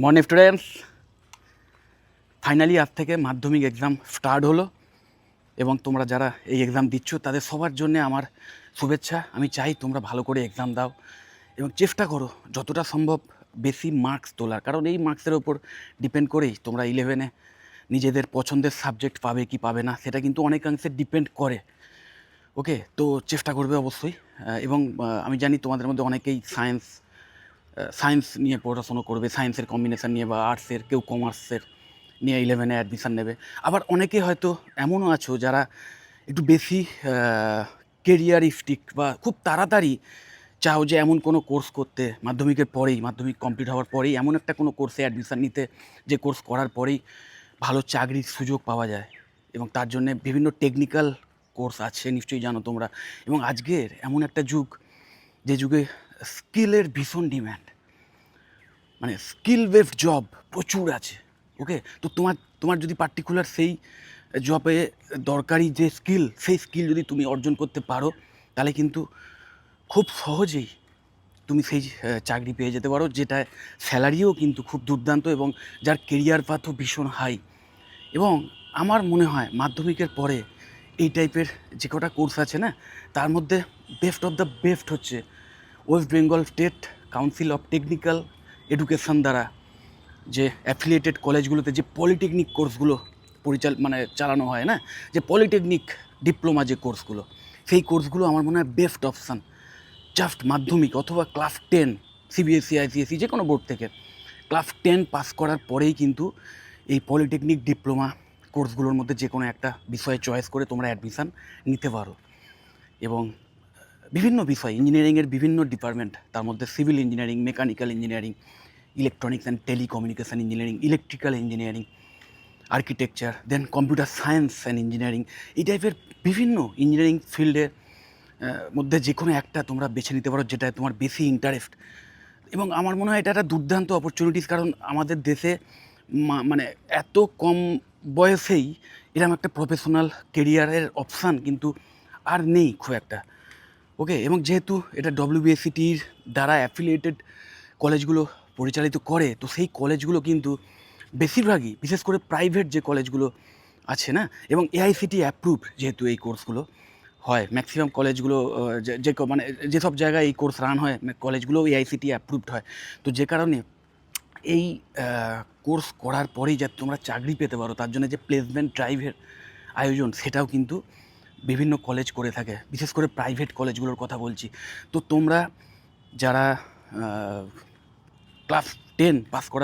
Morning students, finally আজ থেকে মাধ্যমিক এক্সাম স্টার্ট হলো এবং তোমরা যারা এই এক্সাম দিচ্ছ তাদের সবার জন্য আমার শুভেচ্ছা। আমি চাই তোমরা ভালো করে এক্সাম দাও এবং চেষ্টা করো যতটা সম্ভব বেশি মার্কস তোলার, কারণ এই মার্কসের ওপর ডিপেন্ড করেই তোমরা 11-এ নিজেদের পছন্দের সাবজেক্ট পাবে কি পাবে না সেটা কিন্তু অনেকাংশে ডিপেন্ড করে। ওকে, তো চেষ্টা করবে অবশ্যই। এবং আমি জানি তোমাদের মধ্যে অনেকেই সায়েন্স নিয়ে পড়াশুনো করবে, সায়েন্সের কম্বিনেশান নিয়ে, বা আর্টসের, কেউ কমার্সের নিয়ে 11-এ অ্যাডমিশান নেবে। আবার অনেকে হয়তো এমনও আছো যারা একটু বেশি কেরিয়ারিস্টিক বা খুব তাড়াতাড়ি চাও যে এমন কোনো কোর্স করতে, মাধ্যমিকের পরেই, মাধ্যমিক কমপ্লিট হওয়ার পরেই এমন একটা কোনো কোর্সে অ্যাডমিশান নিতে যে কোর্স করার পরেই ভালো চাকরির সুযোগ পাওয়া যায়। এবং তার জন্যে বিভিন্ন টেকনিক্যাল কোর্স আছে, নিশ্চয়ই জানো তোমরা। এবং আজকের এমন একটা যুগ যে যুগে স্কিলের ভীষণ ডিম্যান্ড, মানে স্কিল বেসড জব প্রচুর আছে। ওকে, তো তোমার যদি পার্টিকুলার সেই জবে দরকারি যে স্কিল, সেই স্কিল যদি তুমি অর্জন করতে পারো তাহলে কিন্তু খুব সহজেই তুমি সেই চাকরি পেয়ে যেতে পারো, যেটায় স্যালারিও কিন্তু খুব দুর্দান্ত এবং যার কেরিয়ার পাথও ভীষণ হাই। এবং আমার মনে হয় মাধ্যমিকের পরে এই টাইপের যে কটা কোর্স আছে না, তার মধ্যে বেস্ট অফ দ্য বেস্ট হচ্ছে West Bengal state council of technical education দ্বারা যে অ্যাফিলিয়েটেড কলেজগুলোতে যে পলিটেকনিক কোর্সগুলো চালানো হয় না, যে পলিটেকনিক ডিপ্লোমা যে কোর্সগুলো, সেই কোর্সগুলো আমার মনে হয় বেস্ট অপশান। জাস্ট মাধ্যমিক অথবা ক্লাস 10 সিবিএসসি আইসিএসসি যে কোনো বোর্ড থেকে ক্লাস 10 পাস করার পরেই কিন্তু এই পলিটেকনিক ডিপ্লোমা কোর্সগুলোর মধ্যে যে কোনো একটা বিষয়ে চয়েস করে তোমরা অ্যাডমিশান নিতে পারো। এবং বিভিন্ন বিষয়, ইঞ্জিনিয়ারিংয়ের বিভিন্ন ডিপার্টমেন্ট, তার মধ্যে civil engineering, mechanical engineering, electronics and telecommunication engineering, electrical engineering, architecture, then computer science and engineering, এই টাইপের বিভিন্ন ইঞ্জিনিয়ারিং ফিল্ডের মধ্যে যে কোনো একটা তোমরা বেছে নিতে পারো যেটা তোমার বেশি ইন্টারেস্ট। এবং আমার মনে হয় এটা একটা দুর্দান্ত অপরচুনিটিস, কারণ আমাদের দেশে মানে এত কম বয়সেই এরকম একটা প্রফেশনাল কেরিয়ারের অপশান কিন্তু আর নেই খুব একটা। ওকে, এবং যেহেতু এটা ডব্লিউবিএসসিটির দ্বারা অ্যাফিলিয়েটেড কলেজগুলো পরিচালিত করে, তো সেই কলেজগুলো কিন্তু বেশিরভাগই, বিশেষ করে প্রাইভেট যে কলেজগুলো আছে না, এবং এআইসিটি অ্যাপ্রুভড যেহেতু এই কোর্সগুলো হয়, ম্যাক্সিমাম কলেজগুলো মানে যেসব জায়গায় এই কোর্স রান হয় কলেজগুলো এআইসিটি অ্যাপ্রুভড হয়। তো যে কারণে এই কোর্স করার পরেই যাতে তোমরা চাকরি পেতে পারো, তার জন্য যে প্লেসমেন্ট ড্রাইভের আয়োজন সেটাও কিন্তু বিভিন্ন কলেজ করে থাকে, বিশেষ করে প্রাইভেট কলেজগুলোর কথা বলছি। তো তোমরা যারা ক্লাস 10 পাস করা